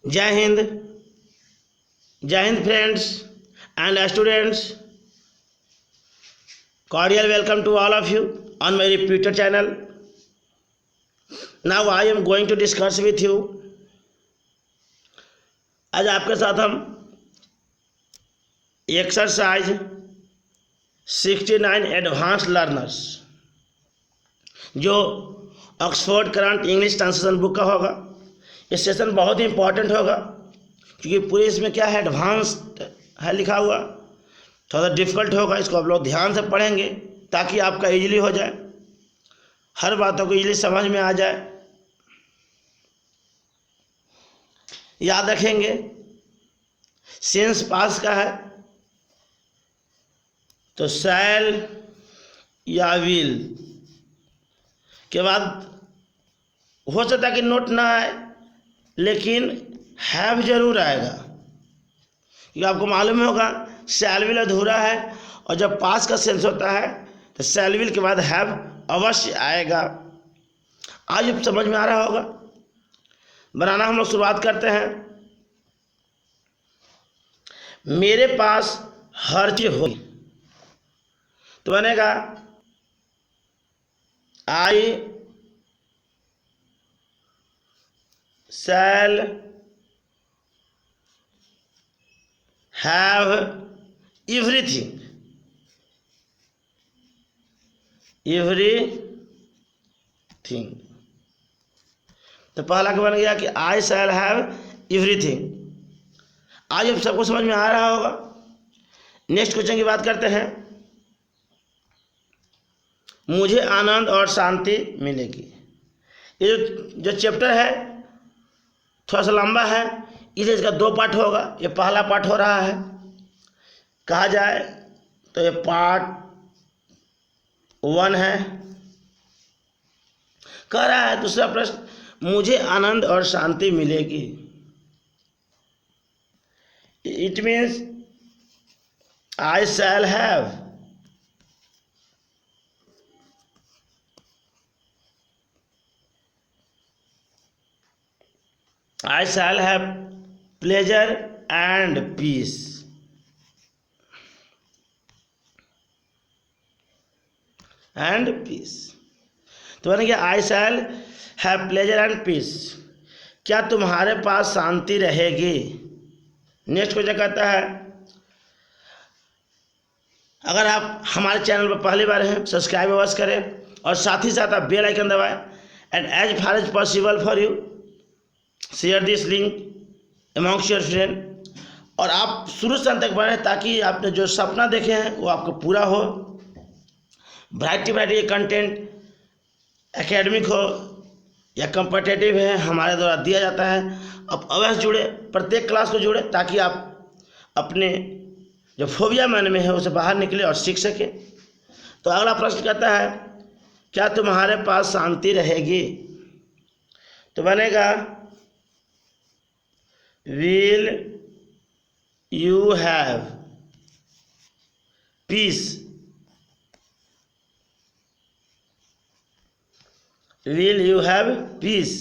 जय हिंद। जय Hind friends and students. Cordial welcome to all of you on my repeater channel. Now I am going to discuss with you. आज आपके साथ हम exercise 69 advance learners जो Oxford current English translation book का होगा, ये सेशन बहुत ही इंपॉर्टेंट होगा क्योंकि पूरे इसमें क्या है, एडवांस है लिखा हुआ, थोड़ा डिफ़िकल्ट होगा। इसको आप लोग ध्यान से पढ़ेंगे ताकि आपका इजीली हो जाए, हर बातों को इजीली समझ में आ जाए। याद रखेंगे सिंस पास का है तो शैल या विल के बाद हो सकता है कि नोट ना आए, लेकिन हैव जरूर आएगा क्योंकि आपको मालूम होगा शैल विल अधूरा है और जब पास का सेंस होता है तो शैल विल के बाद हैव अवश्य आएगा। आज अब समझ में आ रहा होगा। बनाना हम लोग शुरुआत करते हैं। मेरे पास हर चीज होगी तो बनेगा आई शैल हैव एवरीथिंग। तो पहला क्या बन गया कि आई शैल हैव एवरीथिंग। आज अब सबको समझ में आ रहा होगा। नेक्स्ट क्वेश्चन की बात करते हैं। मुझे आनंद और शांति मिलेगी। ये जो चैप्टर है थोड़ा सा लंबा है, इसलिए इसका दो पार्ट होगा। ये पहला पार्ट हो रहा है, कहा जाए तो ये पार्ट 1 है। कह रहा है दूसरा प्रश्न, मुझे आनंद और शांति मिलेगी। It means I shall have pleasure and peace. तो मैंने क्या I shall have pleasure and peace. क्या तुम्हारे पास शांति रहेगी। नेक्स्ट क्वेश्चन कहता है, अगर आप हमारे चैनल पर पहली बार हैं सब्सक्राइब अवश्य करें और साथ ही साथ आप बेल आइकन दबाएं। And as far as possible for you share this link amongst your friend. और आप शुरू से अंत तक बढ़ें ताकि आपने जो सपना देखे हैं वो आपको पूरा हो। वैरायटी कंटेंट एकेडमिक हो या कम्पिटिटिव है, हमारे द्वारा दिया जाता है। आप अवश्य जुड़े, प्रत्येक क्लास को जुड़े ताकि आप अपने जो फोबिया मन में है उसे बाहर निकले और सीख सके। तो अगला प्रश्न कहता है, क्या तुम्हारे पास शांति रहेगी। तो बनेगा will you have piece. Will you have piece.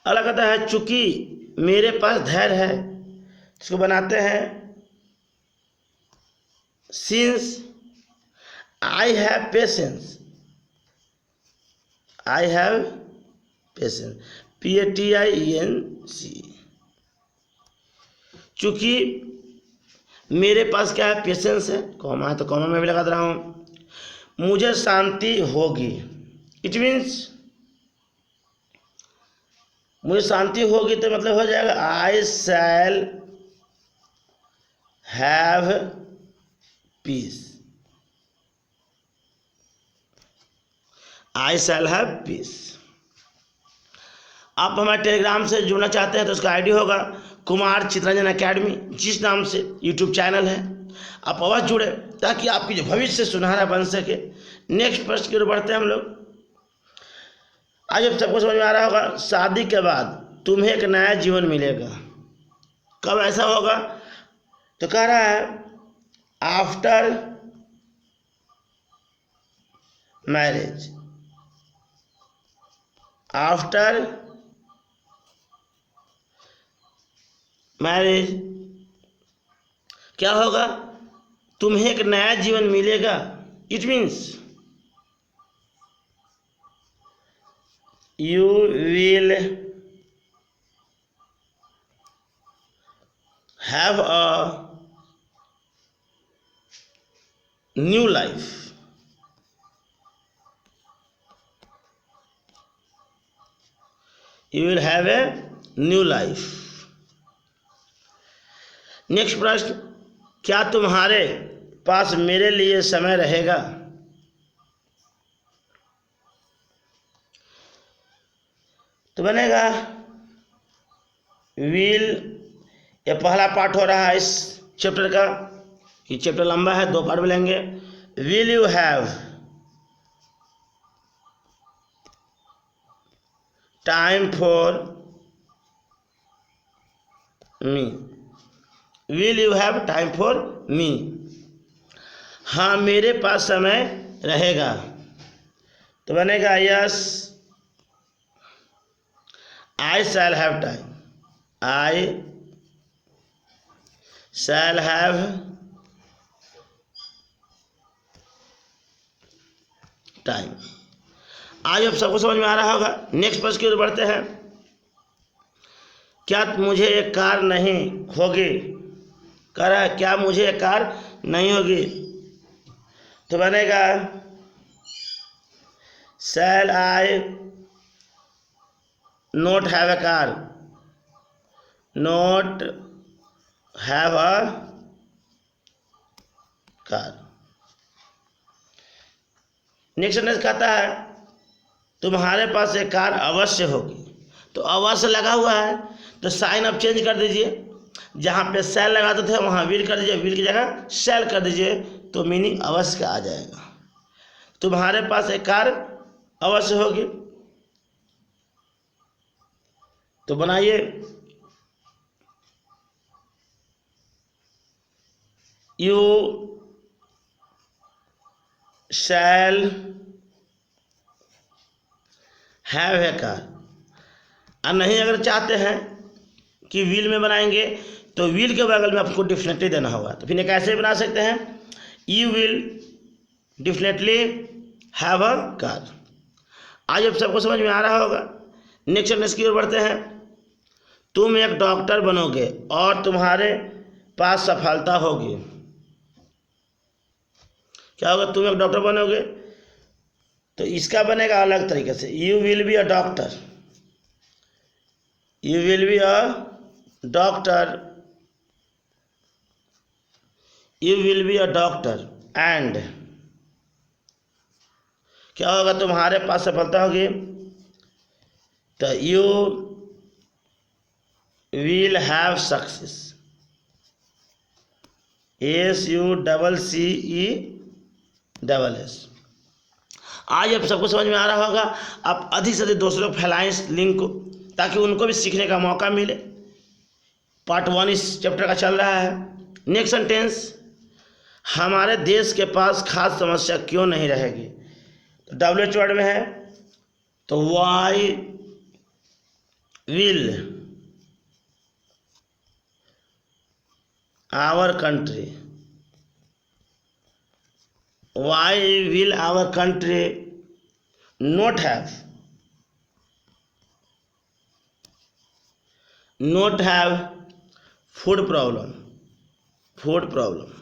अगला कहता है, चूंकि मेरे पास धैर्य है, इसको बनाते हैं since I have patience. I have patience, PATIENC। चूंकि मेरे पास क्या है, पेशेंस है, कॉमा है तो कॉमा में भी लगा दे रहा हूं। मुझे शांति होगी। इट मीन्स मुझे शांति होगी तो मतलब हो जाएगा I shall have peace. I shall have peace. आप हमारे टेलीग्राम से जुड़ना चाहते हैं तो उसका आईडी होगा कुमार चितरंजन एकेडमी, जिस नाम से यूट्यूब चैनल है। आप अवश्य जुड़े ताकि आपकी जो भविष्य सुनहरा बन सके। नेक्स्ट प्रश्न की ओर बढ़ते हैं हम लोग। आज अब सबको समझ में आ रहा होगा, शादी के बाद तुम्हें एक नया जीवन मिलेगा। कब ऐसा होगा, तो कह रहा है आफ्टर मैरिज। आफ्टर मैरिज, क्या होगा, तुम्हें एक नया जीवन मिलेगा। It means you will have a new life. You will have a new life. Next प्रश्न, क्या तुम्हारे पास मेरे लिए समय रहेगा। तो बनेगा विल, ये पहला पार्ट हो रहा है इस चैप्टर का, ये चैप्टर लंबा है, 2 पार्ट में लेंगे। Will you have time for me. Will you have time for me, हाँ मेरे पास समय रहेगा। तो बनेगा yes I shall have time. I shall have time. आज अब सबको समझ में आ रहा होगा। नेक्स्ट प्रश्न की ओर बढ़ते हैं। क्या मुझे एक कार नहीं होगी, कह रहा है क्या मुझे एक कार नहीं होगी। तो बनेगा shall I not have a car, not have a car. Next sentence कहता है तुम्हारे पास एक कार अवश्य होगी। तो अवश्य लगा हुआ है तो साइन अब चेंज कर दीजिए, जहाँ पे शैल लगाते थे वहाँ विल कर दीजिए, विल की जगह शैल कर दीजिए, तो मीनिंग अवश्य का आ जाएगा। तुम्हारे पास एक कार अवश्य होगी। तो बनाइए you shall have a car. और नहीं अगर चाहते हैं कि विल में बनाएंगे तो विल के बगल में आपको डेफिनेटली देना होगा। तो फिर कैसे बना सकते हैं, you will definitely have a car. आज अब सबको समझ में आ रहा होगा। नेक्स्ट सेंटेंस की ओर बढ़ते हैं। तुम एक डॉक्टर बनोगे और तुम्हारे पास सफलता होगी। क्या होगा, तुम एक डॉक्टर बनोगे तो इसका बनेगा अलग तरीके से, you will be a doctor. You will be a doctor, you will be a doctor and क्या होगा, तुम्हारे पास सफलता होगी। तो you will have success, SUCCESS। आज अब सबको समझ में आ रहा होगा। आप अधिक से अधिक दूसरों को फैलाएं इस लिंक को, ताकि उनको भी सीखने का मौका मिले। पार्ट 1 इस चैप्टर का चल रहा है। नेक्स्ट सेंटेंस, हमारे देश के पास खास समस्या क्यों नहीं रहेगी। तो WH वर्ड में है, तो why will our country, why will our country not have food problem, PROBLEM।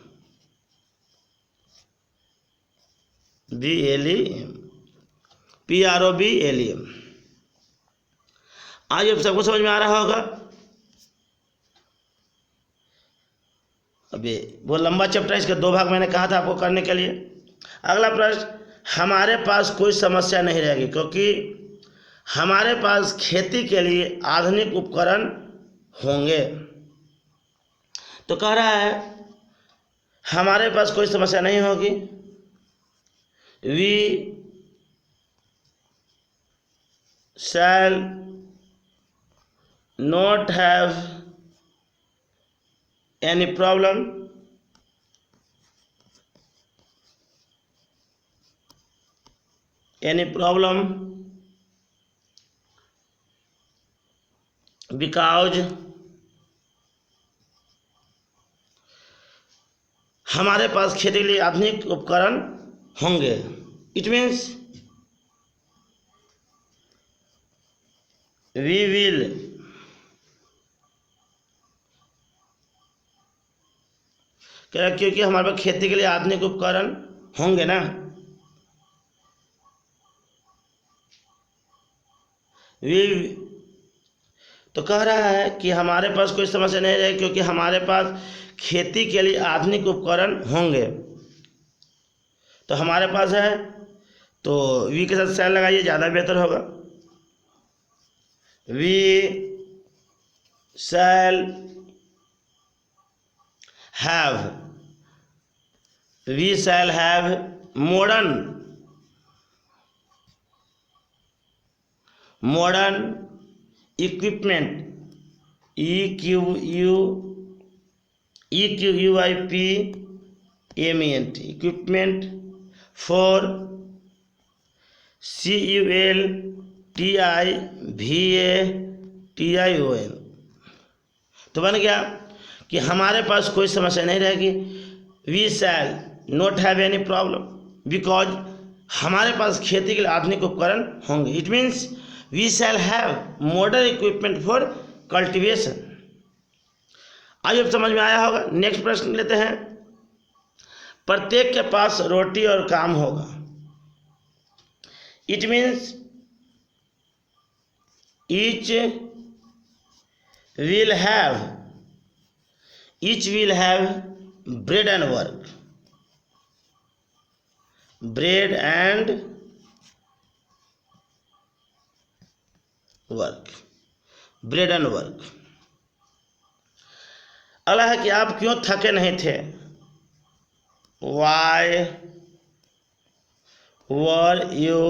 आज अब सबको समझ में आ रहा होगा। अभी वो लंबा चैप्टर, इसके 2 भाग मैंने कहा था आपको करने के लिए। अगला प्रश्न, हमारे पास कोई समस्या नहीं रहेगी क्योंकि हमारे पास खेती के लिए आधुनिक उपकरण होंगे। तो कह रहा है हमारे पास कोई समस्या नहीं होगी। We shall not have any problem because हमारे पास खेती के लिए आधुनिक उपकरण होंगे। इट मीन्स वी विल क्योंकि हमारे पास खेती के लिए आधुनिक उपकरण होंगे ना। वी तो कह रहा है कि हमारे पास कोई समस्या नहीं रहेगी क्योंकि हमारे पास खेती के लिए आधुनिक उपकरण होंगे। तो हमारे पास है, तो वी के साथ शैल लगाइए, ज़्यादा बेहतर होगा। We shall have, we shall have modern equipment, equipment equipment for cultivation। तो बन गया कि हमारे पास कोई समस्या नहीं रहेगी। We shall not have any problem because हमारे पास खेती के लिए आधुनिक उपकरण होंगे। It means we shall have modern equipment for cultivation. आज अब समझ में आया होगा। नेक्स्ट प्रश्न लेते हैं। प्रत्येक के पास रोटी और काम होगा। It means each will have bread and work, bread and work, bread and work। अगला है कि आप क्यों थके नहीं थे। Why were you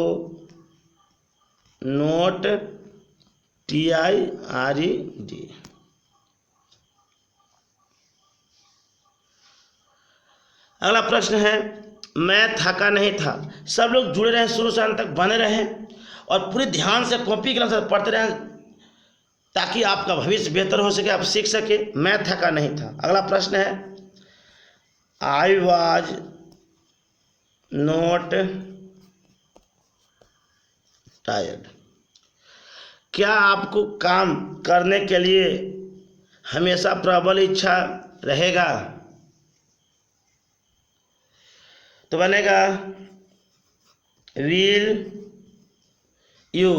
not tired? अगला प्रश्न है, मैं थका नहीं था। सब लोग जुड़े रहें, शुरू से अंत तक बने रहें और पूरी ध्यान से कॉपी के अनुसार पढ़ते रहें ताकि आपका भविष्य बेहतर हो सके, आप सीख सके। मैं थका नहीं था। अगला प्रश्न है, आई वॉज नॉट टायर्ड। क्या आपको काम करने के लिए हमेशा प्रबल इच्छा रहेगा। तो बनेगा will you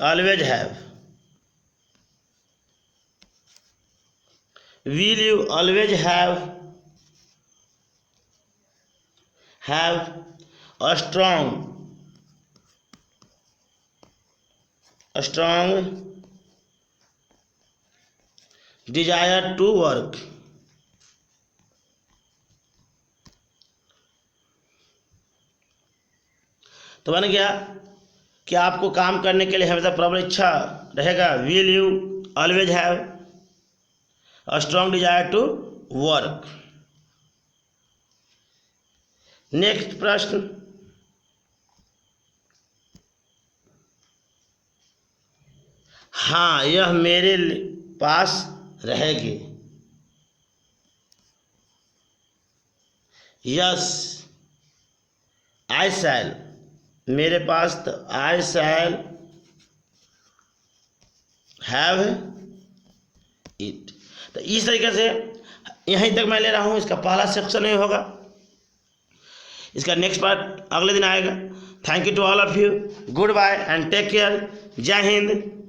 always have, will you always have a strong desire to work। तो बन गया कि आपको काम करने के लिए हमेशा प्रबल इच्छा रहेगा। Will you always have a strong desire to work. Next प्रश्न, हाँ यह मेरे पास रहेगी। यस आई शैल, मेरे पास, तो आई शैल हैव इट। तो इस तरीके से यहीं तक मैं ले रहा हूँ। इसका पहला सेक्शन नहीं होगा, इसका नेक्स्ट पार्ट अगले दिन आएगा। Thank you to all of you. Good bye and take care. जय हिंद।